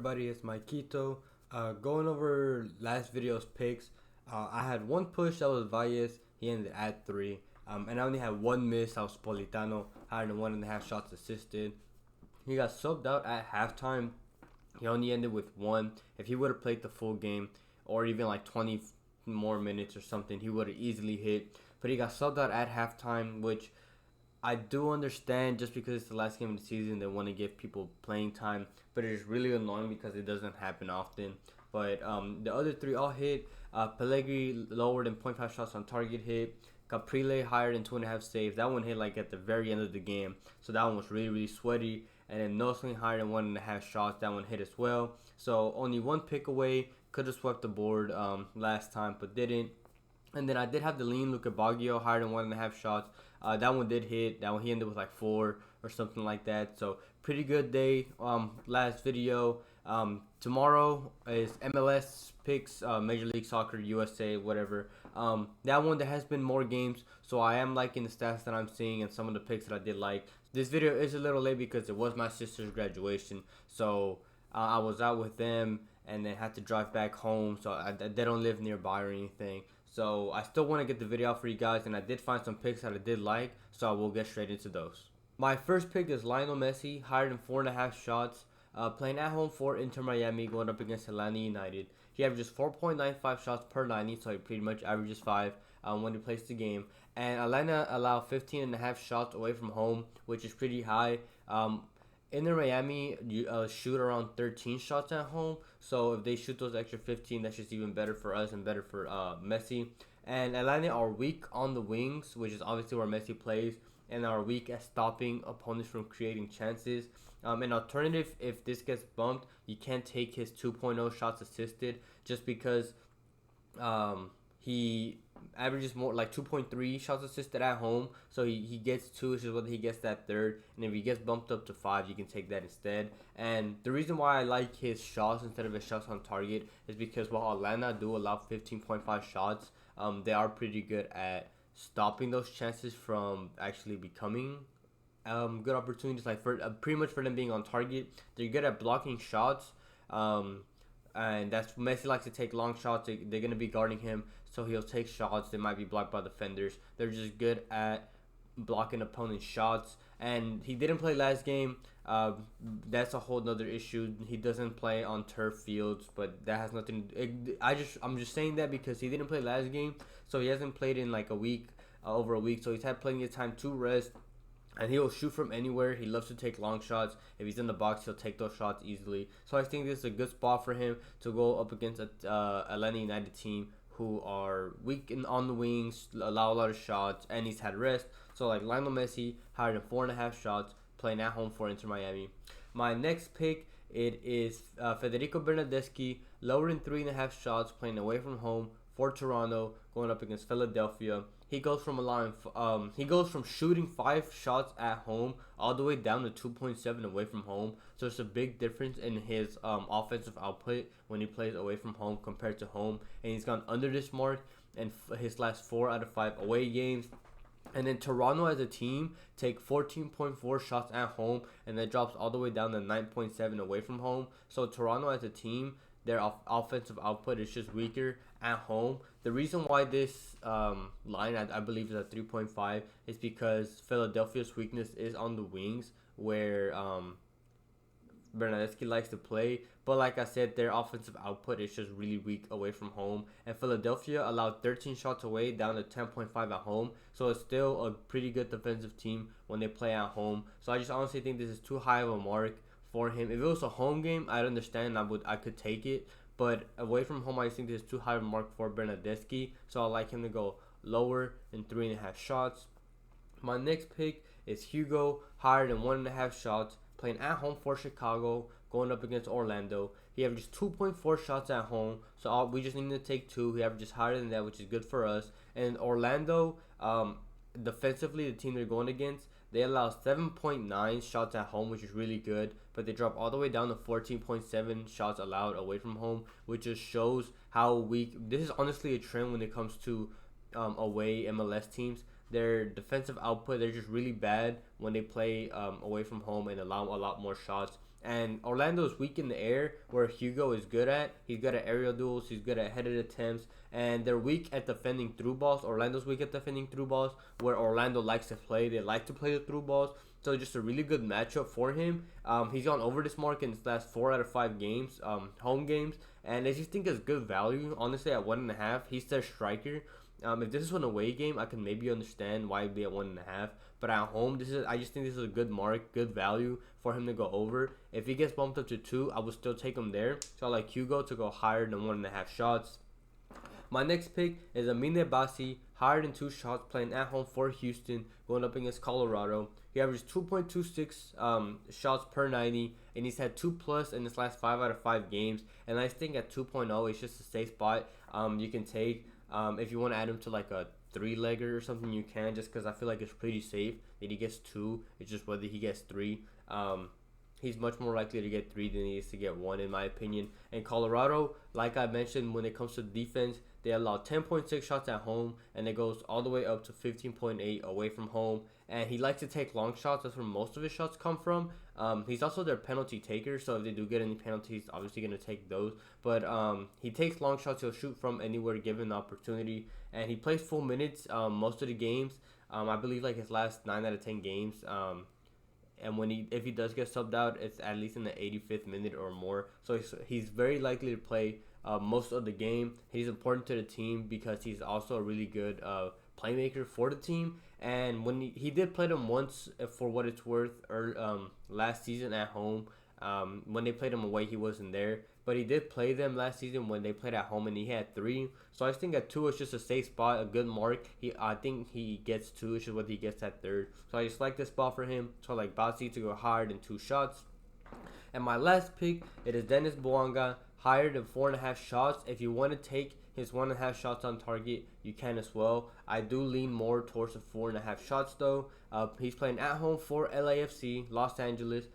everybody, it's Maikito. Going over last video's picks, I had one push that was Valles. He ended at 3. And I only had one miss. That was Politano, having 1.5 shots assisted. He got subbed out at halftime. He only ended with 1. If he would have played the full game, or even like 20 more minutes or something, he would have easily hit. But he got subbed out at halftime, which I do understand, just because it's the last game of the season, they want to give people playing time, but it is really annoying because it doesn't happen often. But the other 3 all hit. Pellegrini lower than 0.5 shots on target hit. Caprile higher than 2.5 saves. That one hit like at the very end of the game, so that one was really sweaty. And then no swing higher than 1.5 shots. That one hit as well. So only one pick away. Could have swept the board last time, but didn't. And then I did have the lean Luca Baggio higher than 1.5 shots. That one did hit. That one he ended with like 4 or something like that. So pretty good day. Last video. Tomorrow is MLS picks, Major League Soccer, USA, whatever. That one, there has been more games, so I am liking the stats that I'm seeing and some of the picks that I did like. This video is a little late because it was my sister's graduation, so I was out with them and then had to drive back home, so they don't live nearby or anything. So I still want to get the video out for you guys, and I did find some picks that I did like, so I will get straight into those. My first pick is Lionel Messi, higher than 4.5 shots. Playing at home for Inter Miami, going up against Atlanta United. He averages 4.95 shots per 90, so he pretty much averages 5 when he plays the game. And Atlanta allow 15.5 shots away from home, which is pretty high. Inter Miami shoot around 13 shots at home, so if they shoot those extra 15, that's just even better for us and better for Messi. And Atlanta are weak on the wings, which is obviously where Messi plays, and are weak at stopping opponents from creating chances. An alternative, if this gets bumped, you can't take his 2.0 shots assisted, just because he averages more like 2.3 shots assisted at home, so he gets 2, which is whether he gets that third, and if he gets bumped up to 5, you can take that instead. And the reason why I like his shots instead of his shots on target is because while Atlanta do allow 15.5 shots, they are pretty good at stopping those chances from actually becoming good opportunities, like for pretty much for them being on target. They're good at blocking shots, and that's Messi likes to take long shots. They're gonna be guarding him, so he'll take shots. They might be blocked by defenders. They're just good at blocking opponents' shots. And he didn't play last game. That's a whole nother issue. He doesn't play on turf fields, but that has nothing. I'm just saying that because he didn't play last game, so he hasn't played in like a week, over a week. So he's had plenty of time to rest. And he'll shoot from anywhere. He loves to take long shots. If he's in the box, he'll take those shots easily. So I think this is a good spot for him to go up against a Atlanta United team who are weak on the wings, allow a lot of shots, and he's had rest. So like Lionel Messi, higher than 4.5 shots, playing at home for Inter Miami. My next pick, it is Federico Bernardeschi, lower than 3.5 shots, playing away from home for Toronto, going up against Philadelphia. He goes from shooting 5 shots at home all the way down to 2.7 away from home. So it's a big difference in his offensive output when he plays away from home compared to home. And he's gone under this mark in his last 4 out of 5 away games. And then Toronto as a team take 14.4 shots at home, and that drops all the way down to 9.7 away from home. So Toronto as a team, their offensive output is just weaker at home. The reason why this line, I believe, is at 3.5 is because Philadelphia's weakness is on the wings, where Bernardeschi likes to play. But like I said, their offensive output is just really weak away from home. And Philadelphia allowed 13 shots away, down to 10.5 at home. So it's still a pretty good defensive team when they play at home. So I just honestly think this is too high of a mark for him. If it was a home game, I'd understand. I could take it. But away from home, I think this is too high of a mark for Bernardeschi. So I like him to go lower than 3.5 shots. My next pick is Hugo, higher than 1.5 shots, playing at home for Chicago, going up against Orlando. He averages 2.4 shots at home, so we just need to take 2. He averages higher than that, which is good for us. And Orlando, defensively, the team they're going against, they allow 7.9 shots at home, which is really good, but they drop all the way down to 14.7 shots allowed away from home, which just shows how weak. This is honestly a trend when it comes to away MLS teams. Their defensive output, they're just really bad when they play away from home and allow a lot more shots. And Orlando is weak in the air, where Hugo is good at. He's good at aerial duels. He's good at headed attempts. And they're weak at defending through balls. Orlando's weak at defending through balls, where Orlando likes to play. They like to play the through balls. So just a really good matchup for him. He's gone over this mark in his last 4 out of 5 games, home games. And I just think it's good value. Honestly, at 1.5, he's their striker. If this is an away game, I can maybe understand why it'd be at 1.5. But at home, I just think this is a good mark, good value for him to go over. If he gets bumped up to 2, I would still take him there. So I like Hugo to go higher than 1.5 shots. My next pick is Amine Bassi, higher than 2 shots, playing at home for Houston, going up against Colorado. He averaged 2.26 shots per 90, and he's had 2+ in his last 5 out of 5 games. And I think at 2.0, it's just a safe spot you can take. If you want to add him to like a 3-legger or something, you can, just because I feel like it's pretty safe that he gets 2. It's just whether he gets 3. He's much more likely to get 3 than he is to get 1, in my opinion. And Colorado, like I mentioned, when it comes to defense, they allow 10.6 shots at home, and it goes all the way up to 15.8 away from home. And he likes to take long shots. That's where most of his shots come from. He's also their penalty taker, so if they do get any penalties, he's obviously going to take those. But he takes long shots. He'll shoot from anywhere given the opportunity. And he plays full minutes most of the games. I believe like his last 9 out of 10 games. And if he does get subbed out, it's at least in the 85th minute or more. So he's very likely to play most of the game. He's important to the team because he's also a really good playmaker for the team. And when he did play them once, for what it's worth, last season at home. When they played him away, he wasn't there. But he did play them last season when they played at home, and he had 3. So I think at 2 is just a safe spot, a good mark. I think he gets 2, which is what he gets at 3rd. So I just like this spot for him. So I like Bassi to go higher than 2 shots. And my last pick, it is Denis Bouanga, higher than 4.5 shots. If you want to take his 1.5 shots on target, you can as well. I do lean more towards the 4.5 shots though. He's playing at home for LAFC, Los Angeles,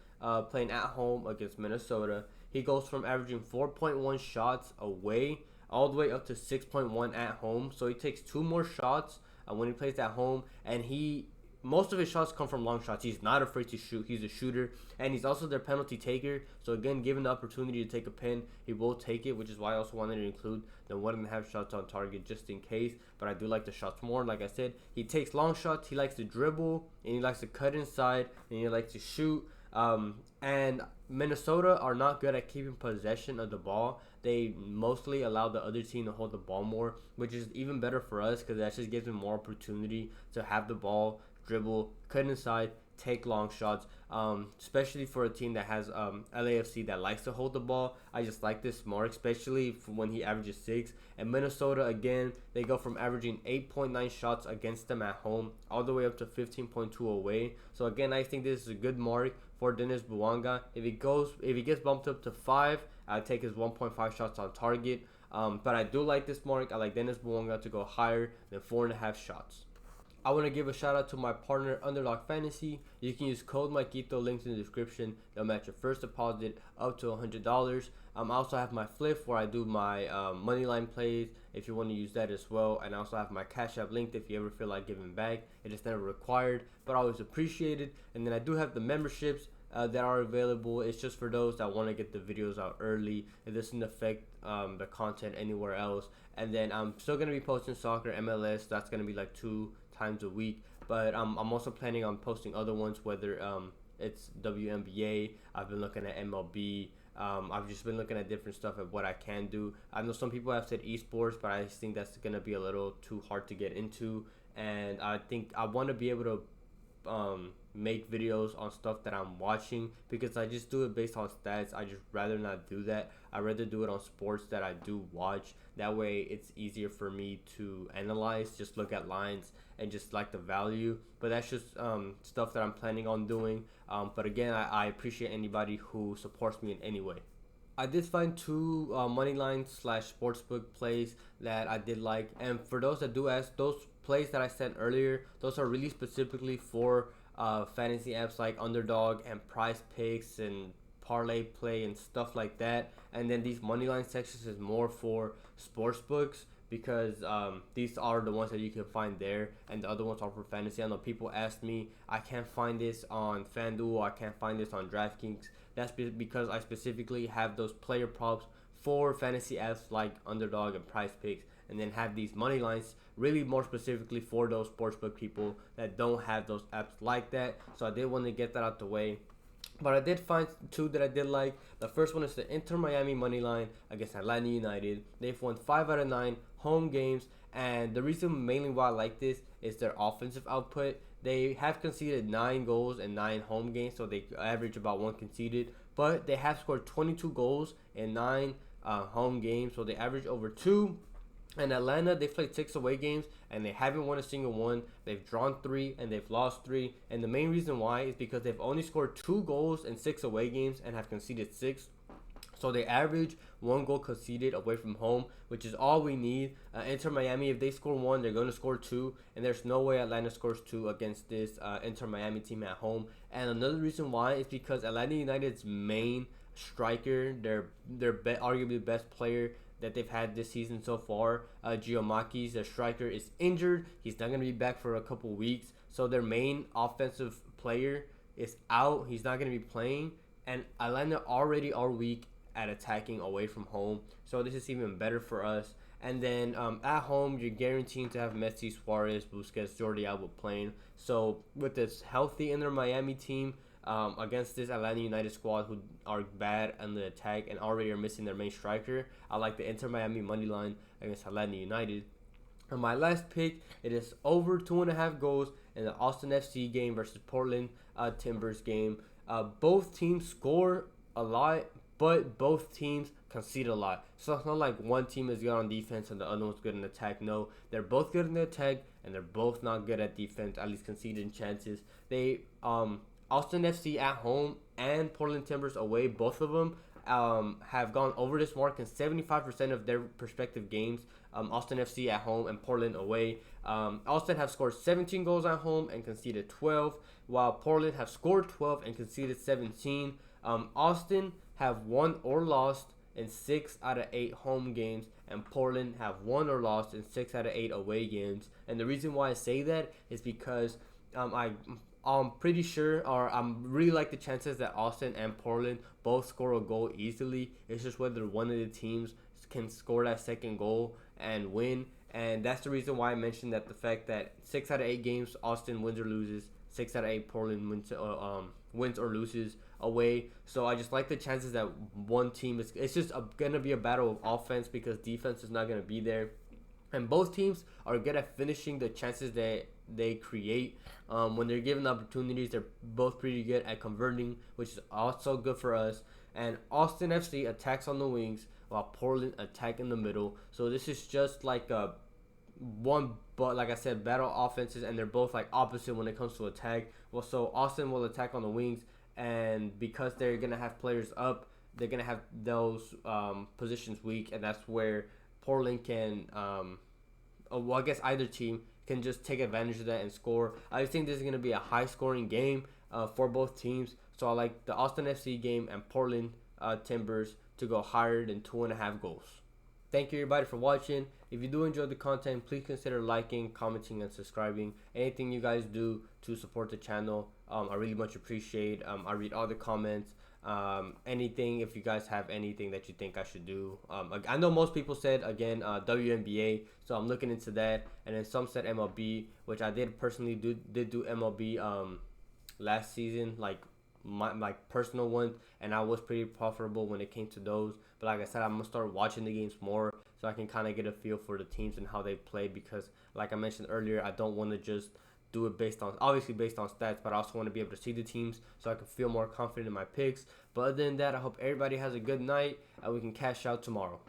playing at home against Minnesota. He goes from averaging 4.1 shots away all the way up to 6.1 at home. So he takes 2 more shots when he plays at home, and most of his shots come from long shots. He's not afraid to shoot. He's a shooter, and he's also their penalty taker. So again, given the opportunity to take a pen, he will take it, which is why I also wanted to include the 1.5 shots on target just in case. But I do like the shots more. Like I said, he takes long shots. He likes to dribble, and he likes to cut inside, and he likes to shoot. And Minnesota are not good at keeping possession of the ball. They mostly allow the other team to hold the ball more, which is even better for us because that just gives them more opportunity to have the ball, dribble, cut inside, take long shots, especially for a team that has LAFC that likes to hold the ball. I just like this mark, especially when he averages 6. And Minnesota, again, they go from averaging 8.9 shots against them at home all the way up to 15.2 away. So again, I think this is a good mark for Denis Bouanga. If he gets bumped up to 5, I'd take his 1.5 shots on target. But I do like this mark. I like Denis Bouanga to go higher than 4.5 shots. I want to give a shout out to my partner, Underdog Fantasy. You can use code Maikito, links in the description. They'll match your first deposit up to $100. I also have my Fliff where I do my moneyline plays if you want to use that as well. And I also have my Cashapp linked if you ever feel like giving back. It is never required, but always appreciated. And then I do have the memberships that are available. It's just for those that want to get the videos out early. It doesn't affect the content anywhere else. And then I'm still going to be posting soccer, MLS. That's going to be like 2 times a week, but I'm also planning on posting other ones, whether it's WNBA. I've been looking at MLB. I've just been looking at different stuff of what I can do. I know some people have said esports, but I think that's gonna be a little too hard to get into, and I think I want to be able to make videos on stuff that I'm watching, because I just do it based on stats. I just rather not do that. I'd rather do it on sports that I do watch. That way it's easier for me to analyze, just look at lines and just like the value. But that's just stuff that I'm planning on doing. But again, I appreciate anybody who supports me in any way. I did find 2 moneyline / sportsbook plays that I did like, and for those that do ask, those plays that I sent earlier, those are really specifically for fantasy apps like Underdog and Prize Picks and Parlay Play and stuff like that. And then these moneyline sections is more for sports books, because these are the ones that you can find there, and the other ones are for fantasy. I know people ask me, I can't find this on FanDuel, I can't find this on DraftKings, That's because I specifically have those player props for fantasy apps like Underdog and Prize Picks, and then have these money lines really more specifically for those sportsbook people that don't have those apps like that. So I did want to get that out the way. But I did find two that I did like. The first one is the Inter Miami money line against Atlanta United. They've won 5 out of 9 home games, and the reason mainly why I like this is their offensive output. They have conceded 9 goals in 9 home games, so they average about 1 conceded. But they have scored 22 goals in 9 home games, so they average over 2. And Atlanta, they've played 6 away games and they haven't won a single one. They've drawn 3 and they've lost 3. And the main reason why is because they've only scored 2 goals in 6 away games and have conceded 6. So they average 1 goal conceded away from home, which is all we need. Inter Miami, if they score 1, they're going to score 2. And there's no way Atlanta scores 2 against this Inter Miami team at home. And another reason why is because Atlanta United's main striker, their arguably best player that they've had this season so far, Giamakis, their striker, is injured. He's not going to be back for a couple weeks. So their main offensive player is out. He's not going to be playing. And Atlanta already are weak at attacking away from home. So this is even better for us. And then at home, you're guaranteed to have Messi, Suarez, Busquets, Jordi Alba playing. So with this healthy Inter Miami team, against this Atlanta United squad who are bad on the attack and already are missing their main striker, I like the Inter Miami money line against Atlanta United. And my last pick, it is over 2.5 goals in the Austin FC game versus Portland Timbers game. Both teams score a lot, but both teams concede a lot. So it's not like one team is good on defense and the other one's good in attack. No, they're both good in the attack and they're both not good at defense, at least conceding chances. They Austin FC at home and Portland Timbers away, both of them have gone over this mark in 75% of their respective games. Austin FC at home and Portland away. Austin have scored 17 goals at home and conceded 12, while Portland have scored 12 and conceded 17. Austin have won or lost in 6 out of 8 home games, and Portland have won or lost in 6 out of 8 away games. And the reason why I say that is because I'm pretty sure, or I'm really like the chances that Austin and Portland both score a goal easily. It's just whether one of the teams can score that second goal and win. And that's the reason why I mentioned that the fact that 6 out of 8 games Austin wins or loses, 6 out of 8 Portland wins or loses away. So I just like the chances that one team is. It's just gonna be a battle of offense because defense is not gonna be there. And both teams are good at finishing the chances that they create. When they're given opportunities, they're both pretty good at converting, which is also good for us. And Austin FC attacks on the wings, while Portland attack in the middle. So this is just like a one, but like I said, battle offenses, and they're both like opposite when it comes to attack. Well, so Austin will attack on the wings, and because they're gonna have players up, they're gonna have those positions weak, and that's where Portland can, well, I guess either team can just take advantage of that and score. I think this is going to be a high-scoring game for both teams. So I like the Austin FC game and Portland Timbers to go higher than 2.5 goals. Thank you, everybody, for watching. If you do enjoy the content, please consider liking, commenting, and subscribing. Anything you guys do to support the channel, I really much appreciate. I read all the comments. Anything, if you guys have anything that you think I should do. I know most people said, again, WNBA, so I'm looking into that. And then some said MLB, which I did personally do MLB last season, like my personal one, and I was pretty profitable when it came to those. But like I said, I'm gonna start watching the games more so I can kind of get a feel for the teams and how they play, because like I mentioned earlier, I don't want to just do it based on stats, but I also want to be able to see the teams so I can feel more confident in my picks. But other than that, I hope everybody has a good night and we can cash out tomorrow.